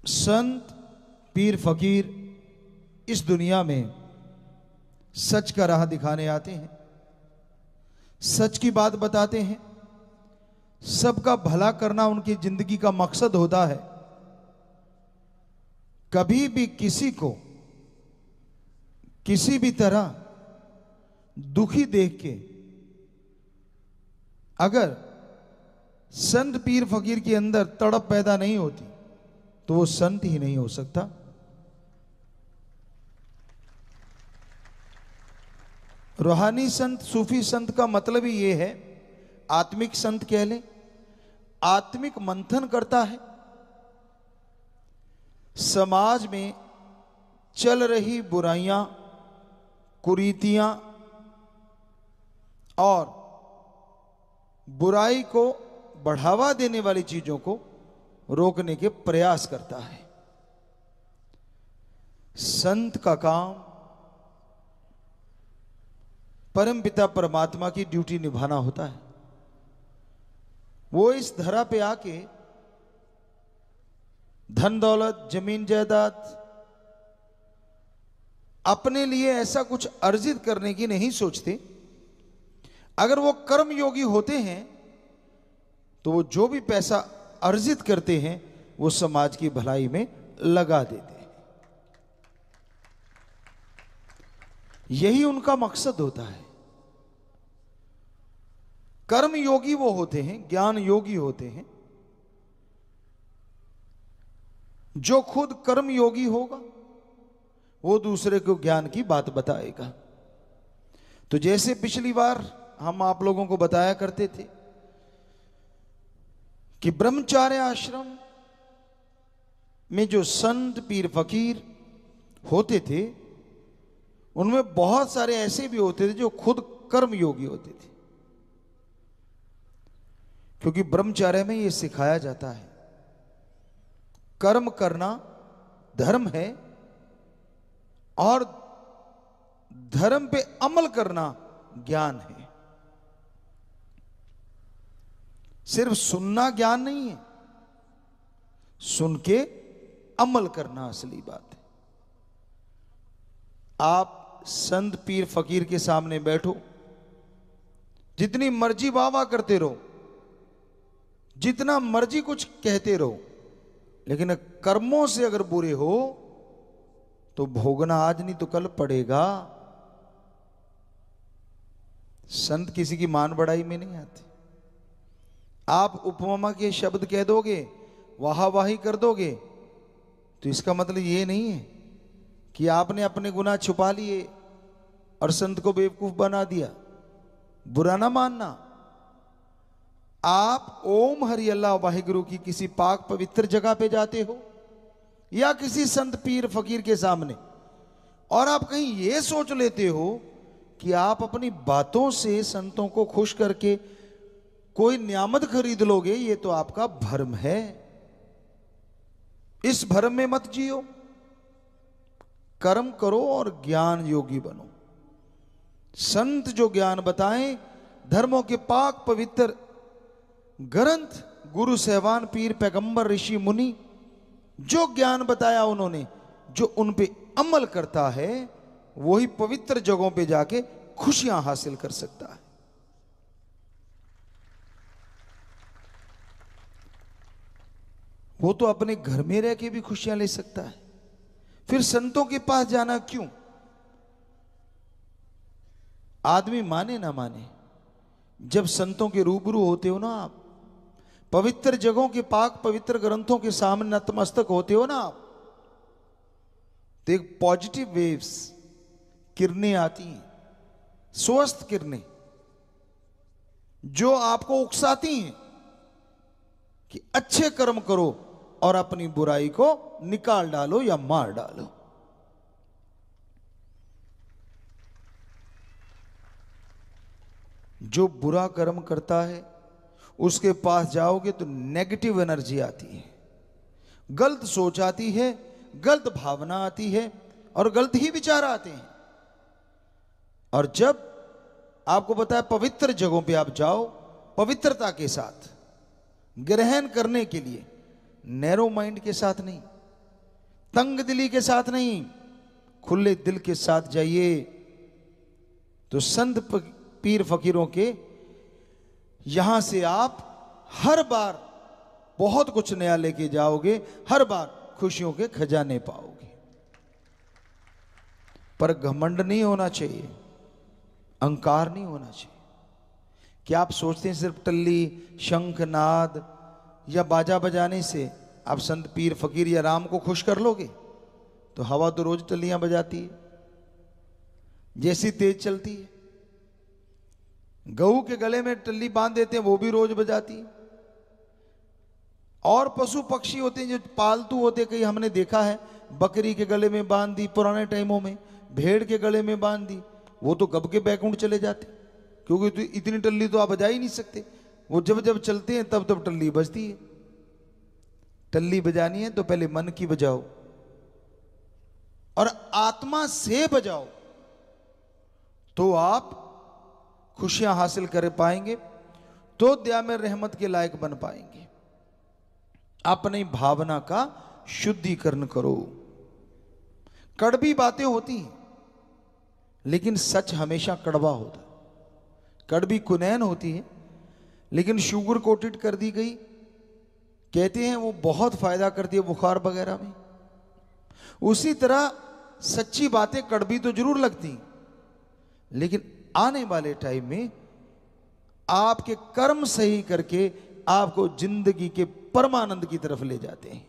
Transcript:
संत पीर फकीर इस दुनिया में सच का राह दिखाने आते हैं, सच की बात बताते हैं। सबका भला करना उनकी जिंदगी का मकसद होता है। कभी भी किसी को किसी भी तरह दुखी देख के अगर संत पीर फकीर के अंदर तड़प पैदा नहीं होती तो वो संत ही नहीं हो सकता। रूहानी संत, सूफी संत का मतलब ही ये है, आत्मिक संत कह लें, आत्मिक मंथन करता है। समाज में चल रही बुराइयां, कुरीतियां और बुराई को बढ़ावा देने वाली चीजों को रोकने के प्रयास करता है। संत का काम परमपिता परमात्मा की ड्यूटी निभाना होता है। वो इस धरा पे आके धन दौलत, जमीन जायदाद अपने लिए ऐसा कुछ अर्जित करने की नहीं सोचते। अगर वो कर्म योगी होते हैं तो वो जो भी पैसा अर्जित करते हैं वो समाज की भलाई में लगा देते हैं। यही उनका मकसद होता है। कर्म योगी वो होते हैं, ज्ञान योगी होते हैं। जो खुद कर्म योगी होगा वो दूसरे को ज्ञान की बात बताएगा। तो जैसे पिछली बार हम आप लोगों को बताया करते थे कि ब्रह्मचार्य आश्रम में जो संत पीर फकीर होते थे उनमें बहुत सारे ऐसे भी होते थे जो खुद कर्म योगी होते थे। क्योंकि ब्रह्मचार्य में यह सिखाया जाता है कर्म करना धर्म है और धर्म पे अमल करना ज्ञान है। सिर्फ सुनना ज्ञान नहीं है, सुन के अमल करना असली बात है। आप संत पीर फकीर के सामने बैठो, जितनी मर्जी वाह वाह करते रहो, जितना मर्जी कुछ कहते रहो, लेकिन कर्मों से अगर बुरे हो तो भोगना आज नहीं तो कल पड़ेगा। संत किसी की मान बढ़ाई में नहीं आते। आप उपमा के शब्द कह दोगे, वाहावाही कर दोगे, तो इसका मतलब ये नहीं है कि आपने अपने गुनाह छुपा लिए और संत को बेवकूफ बना दिया। बुरा ना मानना। आप ओम हरि अल्लाह वाहिगुरु की किसी पाक पवित्र जगह पे जाते हो या किसी संत पीर फकीर के सामने और आप कहीं ये सोच लेते हो कि आप अपनी बातों से संतों को खुश करके कोई नियामत खरीद लोगे, ये तो आपका भ्रम है। इस भ्रम में मत जियो। कर्म करो और ज्ञान योगी बनो। संत जो ज्ञान बताएं, धर्मों के पाक पवित्र ग्रंथ, गुरु सहवान पीर पैगंबर ऋषि मुनि जो ज्ञान बताया उन्होंने, जो उन पे अमल करता है वही पवित्र जगहों पे जाके खुशियां हासिल कर सकता है। वो तो अपने घर में रह के भी खुशियां ले सकता है, फिर संतों के पास जाना क्यों? आदमी माने ना माने, जब संतों के रूबरू होते हो ना आप, पवित्र जगहों के पाक पवित्र ग्रंथों के सामने नतमस्तक होते हो ना आप, तो एक पॉजिटिव वेव्स, किरणें आती हैं, स्वस्थ किरणें जो आपको उकसाती हैं कि अच्छे कर्म करो और अपनी बुराई को निकाल डालो या मार डालो। जो बुरा कर्म करता है उसके पास जाओगे तो नेगेटिव एनर्जी आती है, गलत सोच आती है, गलत भावना आती है और गलत ही विचार आते हैं। और जब आपको पता है पवित्र जगहों पे आप जाओ पवित्रता के साथ ग्रहण करने के लिए, नैरो माइंड के साथ नहीं, तंग दिली के साथ नहीं, खुले दिल के साथ जाइए तो संत पीर फकीरों के यहां से आप हर बार बहुत कुछ नया लेके जाओगे, हर बार खुशियों के खजाने पाओगे। पर घमंड नहीं होना चाहिए, अहंकार नहीं होना चाहिए। क्या आप सोचते हैं सिर्फ टल्ली, शंख, नाद या बाजा बजाने से आप संत पीर फकीर या राम को खुश कर लोगे? तो हवा तो रोज टल्लियां बजाती है, जैसी तेज चलती है। गऊ के गले में टल्ली बांध देते हैं, वो भी रोज बजाती है। और पशु पक्षी होते हैं जो पालतू होते हैं, कहीं हमने देखा है बकरी के गले में बांध दी, पुराने टाइमों में भेड़ के गले में बांध दी, वो तो कब के बैकुंठ चले जाते, क्योंकि तो इतनी टल्ली तो आप बजा ही नहीं सकते। वो जब जब चलते हैं तब तब टल्ली बजती है। टल्ली बजानी है तो पहले मन की बजाओ और आत्मा से बजाओ, तो आप खुशियां हासिल कर पाएंगे, तो दया में रहमत के लायक बन पाएंगे। अपनी भावना का शुद्धिकरण करो। कड़वी बातें होती हैं, लेकिन सच हमेशा कड़वा होता है। कड़वी कुनैन होती है, लेकिन शुगर कोटेड कर दी गई, कहते हैं वो बहुत फायदा करती है बुखार वगैरह में। उसी तरह सच्ची बातें कड़वी तो जरूर लगती, लेकिन आने वाले टाइम में आपके कर्म सही करके आपको जिंदगी के परमानंद की तरफ ले जाते हैं।